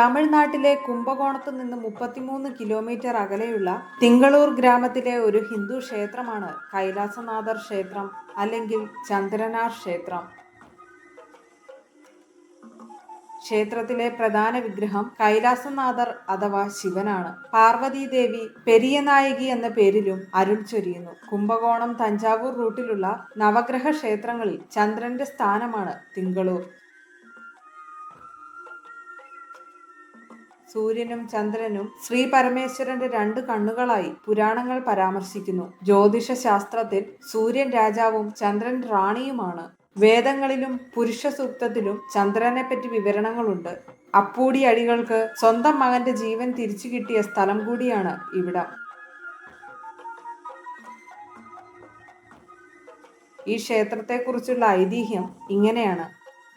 തമിഴ്നാട്ടിലെ കുംഭകോണത്ത് നിന്ന് 33 കിലോമീറ്റർ അകലെയുള്ള തിങ്കളൂർ ഗ്രാമത്തിലെ ഒരു ഹിന്ദു ക്ഷേത്രമാണ് കൈലാസനാഥർ ക്ഷേത്രം അല്ലെങ്കിൽ ചന്ദ്രനാർ ക്ഷേത്രം. ക്ഷേത്രത്തിലെ പ്രധാന വിഗ്രഹം കൈലാസനാഥർ അഥവാ ശിവനാണ്. പാർവതീദേവി പെരിയനായകി എന്ന പേരിലും അരുൾ ചൊരിയുന്നു. കുംഭകോണം തഞ്ചാവൂർ റൂട്ടിലുള്ള നവഗ്രഹ ക്ഷേത്രങ്ങളിൽ ചന്ദ്രന്റെ സ്ഥാനമാണ് തിങ്കളൂർ. സൂര്യനും ചന്ദ്രനും ശ്രീ പരമേശ്വരന്റെ 2 കണ്ണുകളായി പുരാണങ്ങൾ പരാമർശിക്കുന്നു. ജ്യോതിഷ ശാസ്ത്രത്തിൽ സൂര്യൻ രാജാവും ചന്ദ്രൻ റാണിയുമാണ്. വേദങ്ങളിലും പുരുഷ സൂക്തത്തിലും ചന്ദ്രനെപ്പറ്റി വിവരണങ്ങളുണ്ട്. അപ്പൂടി അടികൾക്ക് സ്വന്തം മകന്റെ ജീവൻ തിരിച്ചു കിട്ടിയ സ്ഥലം കൂടിയാണ് ഇവിടം. ഈ ക്ഷേത്രത്തെക്കുറിച്ചുള്ള ഐതിഹ്യം ഇങ്ങനെയാണ്.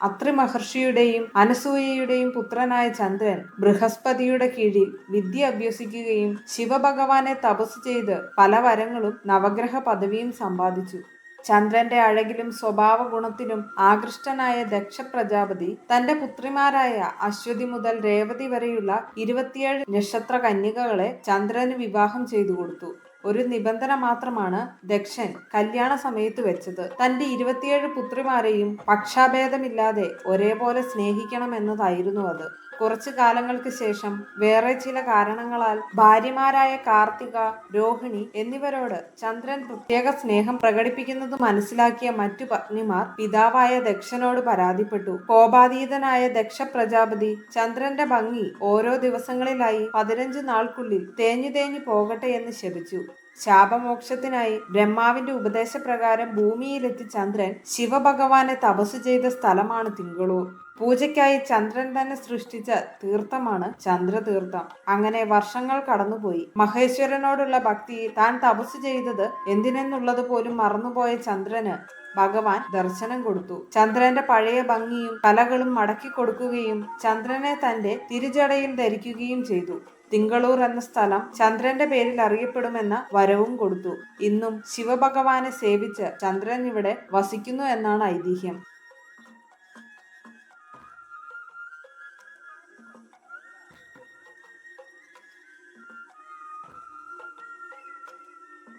അത്രി മഹർഷിയുടെയും അനസൂയയുടെയും പുത്രനായ ചന്ദ്രൻ ബൃഹസ്പതിയുടെ കീഴിൽ വിദ്യ അഭ്യസിക്കുകയും ശിവഭഗവാനെ തപസ് ചെയ്ത് പല വരങ്ങളും നവഗ്രഹ പദവിയും സമ്പാദിച്ചു. ചന്ദ്രന്റെ അഴകിലും സ്വഭാവ ഗുണത്തിലും ആകൃഷ്ടനായ ദക്ഷ പ്രജാപതി തന്റെ പുത്രിമാരായ അശ്വതി മുതൽ രേവതി വരെയുള്ള 27 നക്ഷത്ര കന്യകകളെ ചന്ദ്രന് വിവാഹം ചെയ്തു കൊടുത്തു. ഒരു നിബന്ധന മാത്രമാണ് ദക്ഷൻ കല്യാണ സമയത്ത് വെച്ചത്. തന്റെ 27 പുത്രിമാരെയും പക്ഷാഭേദമില്ലാതെ ഒരേപോലെ സ്നേഹിക്കണമെന്നതായിരുന്നു അത്. കുറച്ചു കാലങ്ങൾക്ക് ശേഷം വേറെ ചില കാരണങ്ങളാൽ ഭാര്യമാരായ കാർത്തിക, രോഹിണി എന്നിവരോട് ചന്ദ്രൻ പ്രത്യേക സ്നേഹം പ്രകടിപ്പിക്കുന്നത് മനസ്സിലാക്കിയ മറ്റു പത്നിമാർ പിതാവായ ദക്ഷനോട് പരാതിപ്പെട്ടു. കോപാതീതനായ ദക്ഷ പ്രജാപതി ചന്ദ്രന്റെ ഭംഗി ഓരോ ദിവസങ്ങളിലായി 15 നാൾക്കുള്ളിൽ തേഞ്ഞു പോകട്ടെ എന്ന് ശപിച്ചു. ശാപമോക്ഷത്തിനായി ബ്രഹ്മാവിന്റെ ഉപദേശപ്രകാരം ഭൂമിയിലെത്തി ചന്ദ്രൻ ശിവഭഗവാനെ തപസ് ചെയ്ത സ്ഥലമാണ് തിങ്കളൂർ. പൂജയ്ക്കായി ചന്ദ്രൻ തന്നെ സൃഷ്ടിച്ച തീർത്ഥമാണ് ചന്ദ്രതീർത്ഥം. അങ്ങനെ വർഷങ്ങൾ കടന്നുപോയി. മഹേശ്വരനോടുള്ള ഭക്തിയിൽ താൻ തപസ് ചെയ്തത് എന്തിനെന്നുള്ളത് പോലും മറന്നുപോയ ചന്ദ്രന് ഭഗവാൻ ദർശനം കൊടുത്തു. ചന്ദ്രന്റെ പഴയ ഭംഗിയും കലകളും മടക്കി കൊടുക്കുകയും ചന്ദ്രനെ തന്റെ തിരുജടയിൽ ധരിക്കുകയും ചെയ്തു. തിങ്കളൂർ എന്ന സ്ഥലം ചന്ദ്രന്റെ പേരിൽ അറിയപ്പെടുമെന്ന വരവും കൊടുത്തു. ഇന്നും ശിവഭഗവാനെ സേവിച്ച് ചന്ദ്രൻ ഇവിടെ വസിക്കുന്നു എന്നാണ് ഐതിഹ്യം.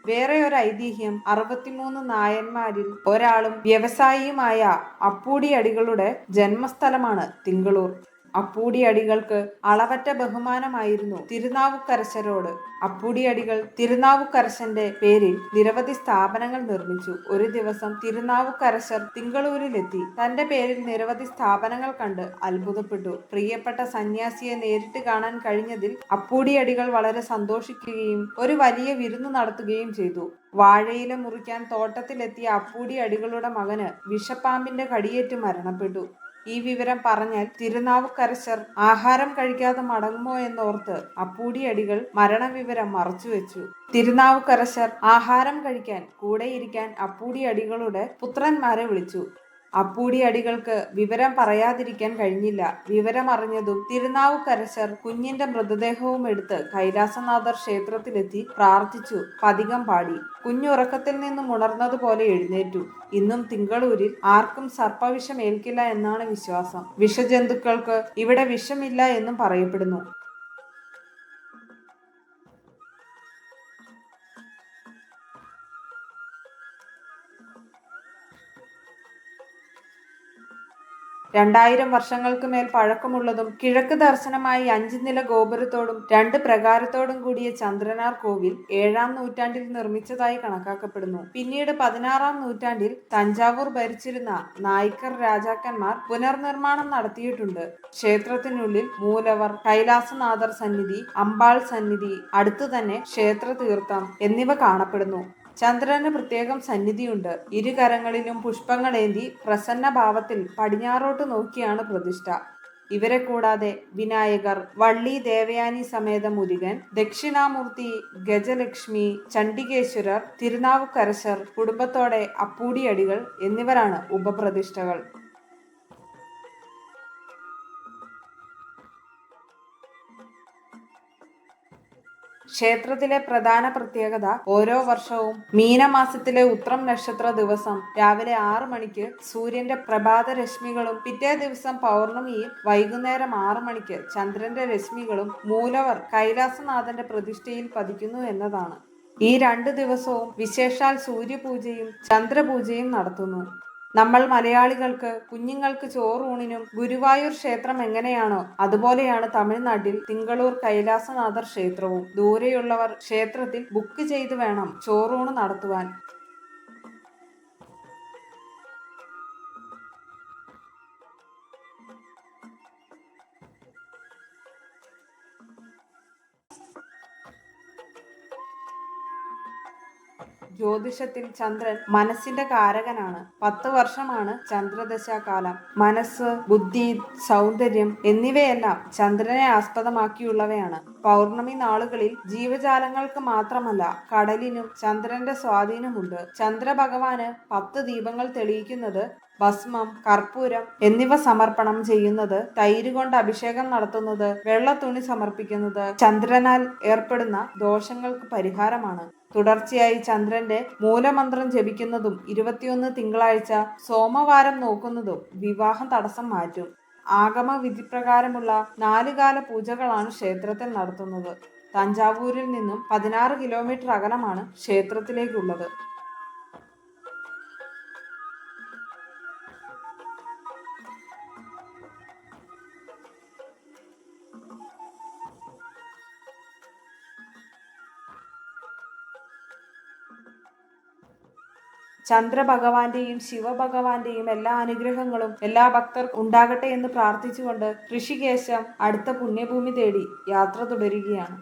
വേറെ ഒരു ഐതിഹ്യം 63 നായന്മാരിൽ ഒരാളും വ്യവസായിയുമായ അപ്പൂടി അടികളുടെ ജന്മസ്ഥലമാണ് തിങ്കളൂർ. അപ്പൂടി അടികൾക്ക് അളവറ്റ ബഹുമാനമായിരുന്നു തിരുനാവുക്കരശരോട്. അപ്പൂടി അടികൾ തിരുനാവുക്കരശന്റെ പേരിൽ നിരവധി സ്ഥാപനങ്ങൾ നിർമ്മിച്ചു. ഒരു ദിവസം തിരുനാവുക്കരശർ തിങ്കളൂരിലെത്തി. തന്റെ പേരിൽ നിരവധി സ്ഥാപനങ്ങൾ കണ്ട് അത്ഭുതപ്പെട്ടു. പ്രിയപ്പെട്ട സന്യാസിയെ നേരിട്ട് കാണാൻ കഴിഞ്ഞതിൽ അപ്പൂടി അടികൾ വളരെ സന്തോഷിക്കുകയും ഒരു വലിയ വിരുന്ന് നടത്തുകയും ചെയ്തു. വാഴയില മുറിക്കാൻ തോട്ടത്തിലെത്തിയ അപ്പൂടി അടികളുടെ മകന് വിഷപ്പാമ്പിന്റെ കടിയേറ്റ് മരണപ്പെട്ടു. ഈ വിവരം പറഞ്ഞാൽ തിരുനാവുക്കരശർ ആഹാരം കഴിക്കാതെ മടങ്ങുമോ എന്നോർത്ത് അപ്പൂടി അടികൾ മരണവിവരം മറച്ചുവെച്ചു. തിരുനാവുക്കരശർ ആഹാരം കഴിക്കാൻ കൂടെയിരിക്കാൻ അപ്പൂടി അടികളുടെ പുത്രന്മാരെ വിളിച്ചു. അപ്പൂടി അടികൾക്ക് വിവരം പറയാതിരിക്കാൻ കഴിഞ്ഞില്ല. വിവരമറിഞ്ഞതും തിരുനാവുക്കരശർ കുഞ്ഞിന്റെ മൃതദേഹവും എടുത്ത് കൈലാസനാഥർ ക്ഷേത്രത്തിലെത്തി പ്രാർത്ഥിച്ചു, പതികം പാടി. കുഞ്ഞുറക്കത്തിൽ നിന്നും ഉണർന്നതുപോലെ എഴുന്നേറ്റു. ഇന്നും തിങ്കളൂരിൽ ആർക്കും സർപ്പവിഷം ഏൽക്കില്ല എന്നാണ് വിശ്വാസം. വിഷജന്തുക്കൾക്ക് ഇവിടെ വിഷമില്ല എന്നും പറയപ്പെടുന്നു. രണ്ടായിരം വർഷങ്ങൾക്ക് മേൽ പഴക്കമുള്ളതും കിഴക്ക് ദർശനമായി 5 നില ഗോപുരത്തോടും 2 പ്രകാരത്തോടും കൂടിയ ചന്ദ്രനാർ കോവിൽ 7-ാം നൂറ്റാണ്ടിൽ നിർമ്മിച്ചതായി കണക്കാക്കപ്പെടുന്നു. പിന്നീട് 16-ാം നൂറ്റാണ്ടിൽ തഞ്ചാവൂർ ഭരിച്ചിരുന്ന നായ്ക്കർ രാജാക്കന്മാർ പുനർനിർമ്മാണം നടത്തിയിട്ടുണ്ട്. ക്ഷേത്രത്തിനുള്ളിൽ മൂലവർ, കൈലാസനാഥർ സന്നിധി, അമ്പാൾ സന്നിധി, അടുത്തു തന്നെ ക്ഷേത്രതീർത്ഥം എന്നിവ കാണപ്പെടുന്നു. ചന്ദ്രന് പ്രത്യേകം സന്നിധിയുണ്ട്. ഇരുകരങ്ങളിലും പുഷ്പങ്ങളേന്തി പ്രസന്ന ഭാവത്തിൽ പടിഞ്ഞാറോട്ട് നോക്കിയാണ് പ്രതിഷ്ഠ. ഇവരെ കൂടാതെ വിനായകർ, വള്ളി ദേവയാനി സമേത മുരുകൻ, ദക്ഷിണാമൂർത്തി, ഗജലക്ഷ്മി, ചണ്ഡികേശ്വരർ, തിരുനാവുക്കരശർ, കുടുംബത്തോടെ അപ്പൂടി അടികൾ എന്നിവരാണ് ഉപപ്രതിഷ്ഠകൾ. ക്ഷേത്രത്തിലെ പ്രധാന പ്രത്യേകത ഓരോ വർഷവും മീനമാസത്തിലെ ഉത്രം നക്ഷത്ര ദിവസം രാവിലെ 6 മണിക്ക് സൂര്യന്റെ പ്രഭാത രശ്മികളും പിറ്റേ ദിവസം പൗർണമിയിൽ വൈകുന്നേരം 6 മണിക്ക് ചന്ദ്രന്റെ രശ്മികളും മൂലവർ കൈലാസനാഥന്റെ പ്രതിഷ്ഠയിൽ പതിക്കുന്നു എന്നതാണ്. ഈ 2 ദിവസവും വിശേഷാൽ സൂര്യപൂജയും ചന്ദ്രപൂജയും നടത്തുന്നു. നമ്മൾ മലയാളികൾക്ക് കുഞ്ഞുങ്ങൾക്ക് ചോറൂണിനും ഗുരുവായൂർ ക്ഷേത്രം എങ്ങനെയാണോ അതുപോലെയാണ് തമിഴ്നാട്ടിൽ തിങ്കളൂർ കൈലാസനാഥർ ക്ഷേത്രവും. ദൂരെയുള്ളവർ ക്ഷേത്രത്തിൽ ബുക്ക് ചെയ്ത് വേണം ചോറൂണ് നടത്തുവാൻ. ജ്യോതിഷത്തിൽ ചന്ദ്രൻ മനസ്സിന്റെ കാരകനാണ്. 10 വർഷമാണ് ചന്ദ്രദശാകാലം. മനസ്സ്, ബുദ്ധി, സൗന്ദര്യം എന്നിവയെല്ലാം ചന്ദ്രനെ ആസ്പദമാക്കിയുള്ളവയാണ്. പൗർണമി നാളുകളിൽ ജീവജാലങ്ങൾക്ക് മാത്രമല്ല കടലിനും ചന്ദ്രന്റെ സ്വാധീനമുണ്ട്. ചന്ദ്രഭഗവാന് 10 ദീപങ്ങൾ തെളിയിക്കുന്നത്, ഭസ്മം, കർപ്പൂരം എന്നിവ സമർപ്പണം ചെയ്യുന്നത്, തൈര് കൊണ്ട് അഭിഷേകം നടത്തുന്നത്, വെള്ള തുണി സമർപ്പിക്കുന്നത് ചന്ദ്രനാൽ ഏർപ്പെടുന്ന ദോഷങ്ങൾക്ക് പരിഹാരമാണ്. തുടർച്ചയായി ചന്ദ്രന്റെ മൂലമന്ത്രം ജപിക്കുന്നതും 21 തിങ്കളാഴ്ച സോമവാരം നോക്കുന്നതും വിവാഹം തടസ്സം മാറ്റും. ആഗമ വിധിപ്രകാരമുള്ള 4 കാല പൂജകളാണ് ക്ഷേത്രത്തിൽ നടത്തുന്നത്. തഞ്ചാവൂരിൽ നിന്നും 16 കിലോമീറ്റർ അകലമാണ് ക്ഷേത്രത്തിലേക്കുള്ളത്. ചന്ദ്രഭഗവാന്റെയും ശിവഭഗവാന്റെയും എല്ലാ അനുഗ്രഹങ്ങളും എല്ലാ ഭക്തർക്കും ഉണ്ടാകട്ടെ എന്ന് പ്രാർത്ഥിച്ചുകൊണ്ട് ഋഷികേശം അടുത്ത പുണ്യഭൂമി തേടി യാത്ര തുടരുകയാണ്.